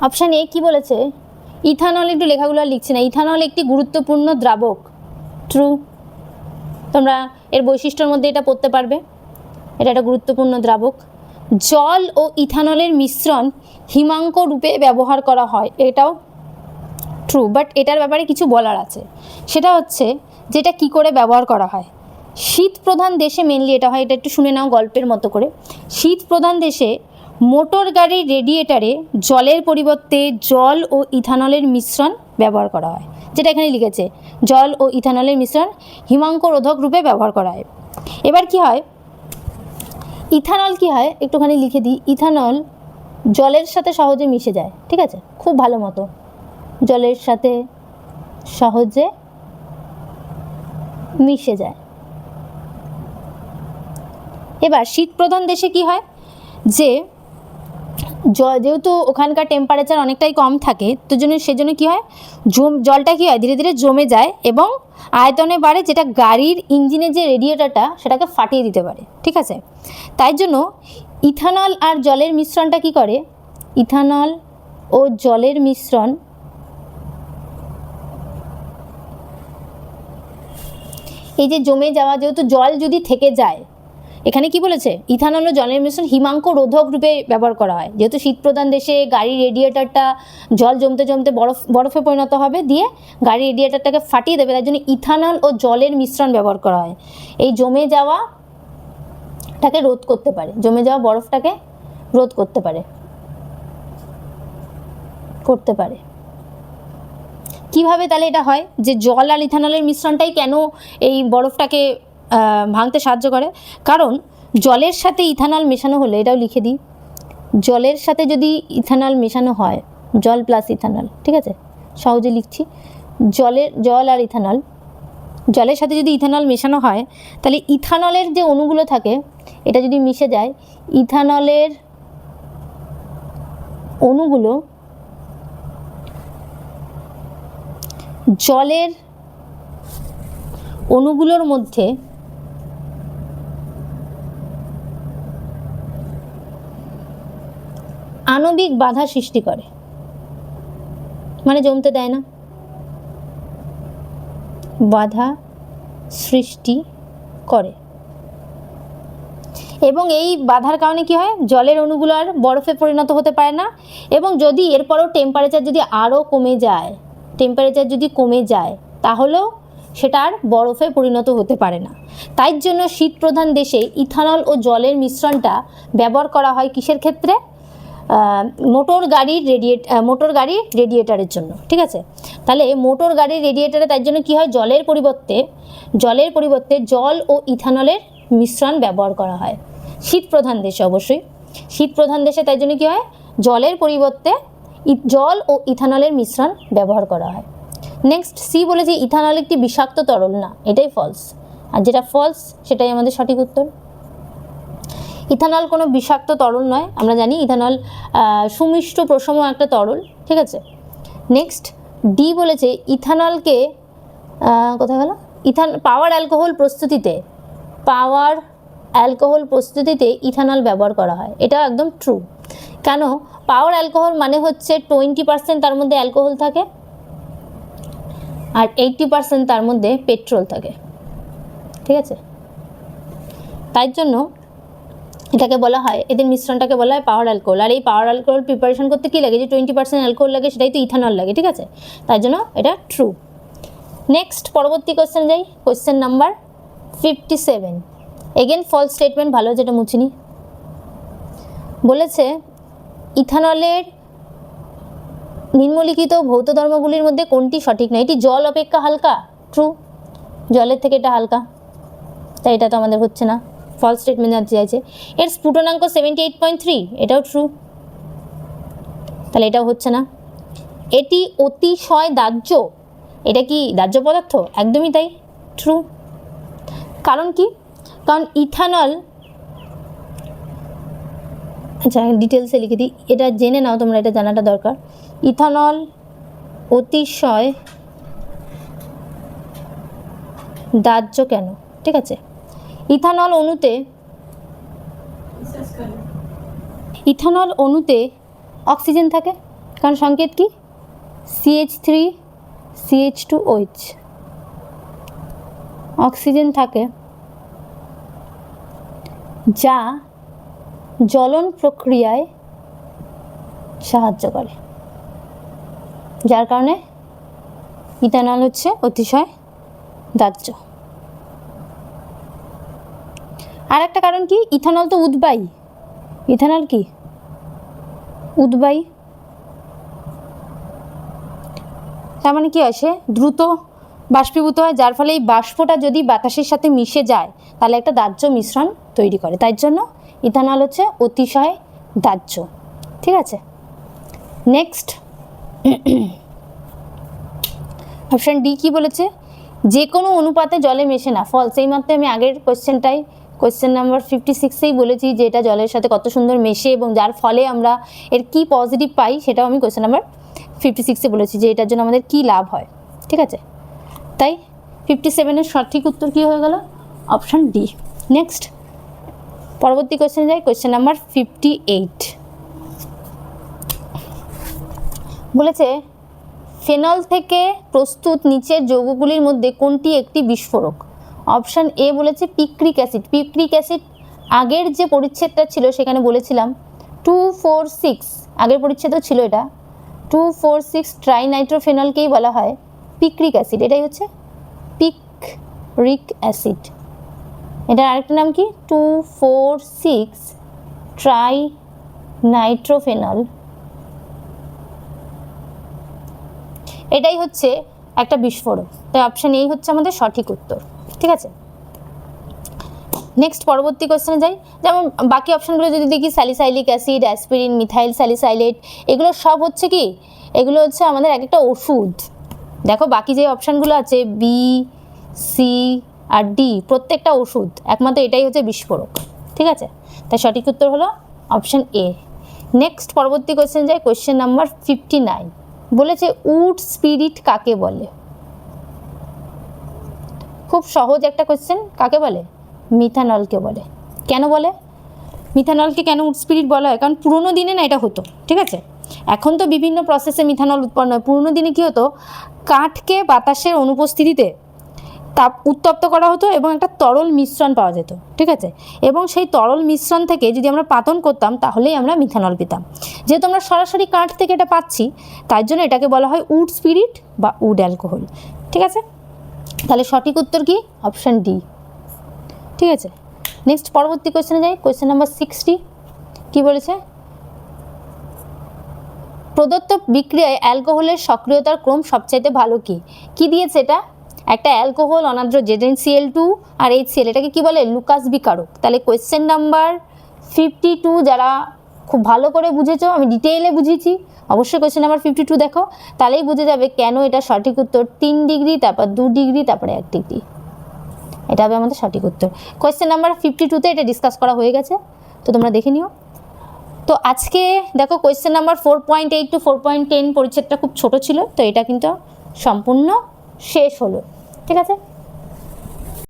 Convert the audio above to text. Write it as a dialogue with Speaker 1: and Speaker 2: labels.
Speaker 1: Option A কি বলেছে, ethanol, একটু লেখাগুলো আর লিখছি না, ইথানল একটি গুরুত্বপূর্ণ দ্রাবক। ট্রু। তোমরা এর বৈশিষ্ট্যের মধ্যে এটা পড়তে পারবে, এটা একটা গুরুত্বপূর্ণ দ্রাবক। জল ও ইথানলের মিশ্রণ হিমাঙ্ক রূপে ব্যবহার করা হয়, এটাও ট্রু। বাট এটার ব্যাপারে কিছু বলার আছে, সেটা হচ্ছে যেটা কি করে ব্যবহার করা হয়। শীত প্রধান দেশে মেনলি এটা হয়, এটা একটু শুনে নাও গল্পের মতো করে। শীত প্রধান দেশে মোটর গাড়ির রেডিয়েটারে জলের পরিবর্তে জল ও ইথানলের মিশ্রণ ব্যবহার করা হয়, যেটা এখানে লিখেছে, জল ও ইথানলের মিশ্রণ হিমাঙ্ক রোধক রূপে ব্যবহার করা হয়। এবার কি হয়, ইথানল কি হয় একটুখানি লিখে দিই। ইথানল জলের সাথে সহজে মিশে যায়, ঠিক আছে, খুব ভালো মতো জলের সাথে সহজে মিশে যায়। এবার শীত প্রধান দেশে কি হয়, যে যেহেতু ওখানকার টেম্পারেচার অনেকটাই কম থাকে, তো সেজন্য কী হয়, জলটা কী হয় ধীরে ধীরে জমে যায় এবং আয়তনে বাড়ে, যেটা গাড়ির ইঞ্জিনের যে রেডিয়েটারটা সেটাকে ফাটিয়ে দিতে পারে, ঠিক আছে। তাই জন্য ইথানল আর জলের মিশ্রণটা কি করে, ইথানল ও জলের মিশ্রণ এই যে জমে যাওয়া, যেহেতু জল যদি থেকে যায়, এখানে কি বলেছে, ইথানল ও জলের মিশ্রণ হিমাঙ্ক রোধক রূপে ব্যবহার করা হয়। যেহেতু শীতপ্রধান দেশে গাড়ির রেডিয়েটারটা জল জমতে জমতে বরফে পরিণত হবে, দিয়ে গাড়ির রেডিয়েটারটাকে ফাটিয়ে দেবে, তার জন্য ইথানল ও জলের মিশ্রণ ব্যবহার করা হয়। এই জমে যাওয়াটাকে রোধ করতে পারে, জমে যাওয়া বরফটাকে রোধ করতে পারে। কিভাবে তাহলে এটা হয়, যে জল আর ইথানলের মিশ্রণটাই কেন এই বরফটাকে ভাঙতে সাহায্য করে, কারণ জলের সাথে ইথানল মেশানো হলে, এটাও লিখে দিই, জলের সাথে যদি ইথানল মেশানো হয়, জল প্লাস ইথানল, ঠিক আছে, সহজে লিখছি, জল আর ইথানল, জলের সাথে যদি ইথানল মেশানো হয়, তাহলে ইথানলের যে অণুগুলো থাকে এটা যদি মিশে যায়, ইথানলের অণুগুলো জলের অণুগুলোর মধ্যে আণবিক বাধা সৃষ্টি করে, মানে জমতে দেয় না, বাধা সৃষ্টি করে। এবং এই বাধার কারণে কি হয়, জলের অণুগুলো আর বরফে পরিণত হতে পারে না, এবং যদি এরপরও টেম্পারেচার যদি আরও কমে যায়, তাহলেও সেটা আর বরফে পরিণত হতে পারে না। তাই জন্য শীতপ্রধান দেশে ইথানল ও জলের মিশ্রণটা ব্যবহার করা হয় কিসের ক্ষেত্রে, মোটর গাড়ির রেডিয়েটারের জন্য, ঠিক আছে। তাহলে মোটর গাড়ির রেডিয়েটারে তাই জন্য কী হয়, জলের পরিবর্তে জল ও ইথানলের মিশ্রণ ব্যবহার করা হয় শীতপ্রধান দেশে। অবশ্যই শীতপ্রধান দেশে তাই জন্য কী হয়, জলের পরিবর্তে জল ও ইথানলের মিশ্রণ ব্যবহার করা হয়। নেক্সট সি বলেছে, ইথানল একটি বিষাক্ত তরল না, এটাই ফলস, আর যেটা ফলস সেটাই আমাদের সঠিক উত্তর। ইথানল কোনো বিষাক্ত তরল নয়, আমরা জানি ইথানল সুমিষ্ট প্রশম একটা তরল, ঠিক আছে। নেক্সট ডি বলেছে, ইথানলকে কোথায় গেল, পাওয়ার অ্যালকোহল প্রস্তুতিতে ইথানল ব্যবহার করা হয়, এটা একদম ট্রু। কেন, পাওয়ার অ্যালকোহল মানে হচ্ছে 20% তার মধ্যে অ্যালকোহল থাকে আর 80% তার মধ্যে পেট্রোল থাকে, ঠিক আছে। তাই জন্য এটাকে বলা হয়, এদের মিশ্রণটাকে বলা হয় পাওয়ার অ্যালকোহল। আর এই পাওয়ার অ্যালকোহল প্রিপারেশন করতে কী লাগে, যে 20% অ্যালকোহল লাগে, সেটাই তো ইথানল লাগে, ঠিক আছে। তাই জন্য এটা ট্রু। নেক্সট পরবর্তী কোয়েশ্চেন যাই, question number 57। Again false statement, ভালো যেটা মুছিনি। বলেছে, ইথানলের নিম্নলিখিত ভৌত ধর্মগুলির মধ্যে কোনটি সঠিক নয়, এটি জল অপেক্ষা হালকা। ট্রু, জলের থেকে এটা হালকা, তাই এটা তো আমাদের হচ্ছে না, ফলস স্টেটমেন্ট জানতে চাইছে। এর স্ফুটনাঙ্ক 78.3, এটাও ট্রু, তাহলে এটাও হচ্ছে না। এটি অতিশয় দাহ্য, এটা কি দাহ্য পদার্থ, একদমই তাই, ট্রু। কারণ কি, কারণ ইথানল, আচ্ছা ডিটেলসে লিখে দিই, এটা জেনে নাও তোমরা, এটা জানাটা দরকার। ইথানল অতিশয় দাহ্য কেন, ঠিক আছে। ইথানল অণুতে অক্সিজেন থাকে, কারণ সংকেত কি CH3CH2OH, অক্সিজেন থাকে যা জ্বলন প্রক্রিয়ায় সাহায্য করে, যার কারণে ইথানল হচ্ছে অতিশয় দাহ্য। আর একটা কারণ কি, ইথানল তো উদ্বায়ী, ইথানল কি উদ্বায়ী, তার মানে কি হয়, সে দ্রুত বাষ্পীভূত হয়, যার ফলে এই বাষ্পটা যদি বাতাসের সাথে মিশে যায় তাহলে একটা দাহ্য মিশ্রণ তৈরি করে, তাই জন্য ইথানল হচ্ছে অতিশয় দাহ্য। ঠিক আছে, নেক্সট অপশান ডি কি বলেছে, যে কোনো অনুপাতে জলে মেশে না, ফলস। এই মাত্র আমি আগের কোয়েশ্চেন নাম্বার 56-এই বলেছি যে এটা জলের সাথে কত সুন্দর মেশে এবং যার ফলে আমরা এর কি পজিটিভ পাই সেটাও আমি কোয়েশ্চেন নাম্বার 56-এ বলেছি যে এটার জন্য আমাদের কি লাভ হয়। ঠিক আছে, তাই 57-এর সঠিক উত্তর কী হয়ে গেল, অপশান ডি। নেক্সট পরবর্তী কোয়েশ্চেন যাই, কোয়েশ্চেন নাম্বার 58 বলেছে ফেনল থেকে প্রস্তুত নিচের যৌগগুলির মধ্যে কোনটি একটি বিস্ফোরক। অপশান এ বলেছে পিক্রিক অ্যাসিড। পিক্রিক অ্যাসিড আগের যে পরিচ্ছেদটা ছিল সেখানে বলেছিলাম 2,4,6, আগের পরিচ্ছেদও ছিল এটা, 2,4,6 ট্রাইনাইট্রোফেনলকেই বলা হয় পিক্রিক অ্যাসিড। এটাই হচ্ছে পিক্রিক অ্যাসিড। এটার আরেকটা নাম কি 2,4,6 ট্রাইনাইট্রোফেনল। এটাই হচ্ছে একটা বিস্ফোরক, তাই অপশান এই হচ্ছে আমাদের সঠিক উত্তর। ঠিক আছে, নেক্সট পরবর্তী কোয়েশ্চেনে যাই। যেমন বাকি অপশানগুলো যদি দেখি, salicylic acid, aspirin, methyl salicylate, এগুলো সব হচ্ছে কি, এগুলো হচ্ছে আমাদের এক একটা ওষুধ। দেখো বাকি যে অপশানগুলো আছে বি, সি আর ডি প্রত্যেকটা ওষুধ, একমাত্র এটাই হচ্ছে বিস্ফোরক। ঠিক আছে, তাই সঠিক উত্তর হলো অপশান এ। নেক্সট পরবর্তী কোয়েশ্চেন যাই, কোয়েশ্চেন নাম্বার 59 বলেছে উড স্পিরিট কাকে বলে। খুব সহজ একটা কোয়েশ্চেন, কাকে বলে, মিথানলকে বলে। কেন বলে মিথানলকে, কেন উড স্পিরিট বলা হয়, কারণ পুরোনো দিনে না এটা হতো। ঠিক আছে, এখন তো বিভিন্ন প্রসেসে মিথানল উৎপন্ন হয়, পুরোনো দিনে কী হতো, কাঠকে বাতাসের অনুপস্থিতিতে উত্তপ্ত করা হতো এবং একটা তরল মিশ্রণ পাওয়া যেত। ঠিক আছে, এবং সেই তরল মিশ্রণ থেকে যদি আমরা পাতন করতাম তাহলেই আমরা মিথানল পেতাম। যেহেতু আমরা সরাসরি কাঠ থেকে এটা পাচ্ছি, তাই জন্য এটাকে বলা হয় উড স্পিরিট বা উড অ্যালকোহল। ঠিক আছে, তাহলে সঠিক উত্তর কি, অপশান ডি। ঠিক আছে, নেক্সট পরবর্তী কোয়েশ্চেনে যাই, কোয়েশ্চেন নাম্বার 60 কি বলেছে, প্রদত্ত বিক্রিয়ায় অ্যালকোহলের সক্রিয়তার ক্রম সবচাইতে ভালো কি। কি দিয়েছে এটা, একটা অ্যালকোহল অনাদ্র ZnCl2 আর HCl, এটাকে কি বলে, লুকাস বিকারক। তাহলে কোয়েশ্চেন নাম্বার 52 যারা খুব ভালো করে বুঝেছো, আমি ডিটেইলে বুঝিয়েছি, অবশ্যই কোয়েশ্চেন নাম্বার 52 দেখো, তাহলেই বুঝে যাবে কেন এটা সঠিক উত্তর। 3 ডিগ্রি, তারপর 2 ডিগ্রি, তারপরে 1 ডিগ্রি, এটা হবে আমাদের সঠিক উত্তর। কোয়েশ্চেন নাম্বার 52-তে এটা ডিসকাস করা হয়ে গেছে, তো তোমরা দেখে নিও। তো আজকে দেখো কোয়েশ্চেন নাম্বার 4.8 to 4.10 পরিচ্ছেদটা খুব ছোট ছিল, তো এটা কিন্তু সম্পূর্ণ শেষ হলো। ঠিক আছে।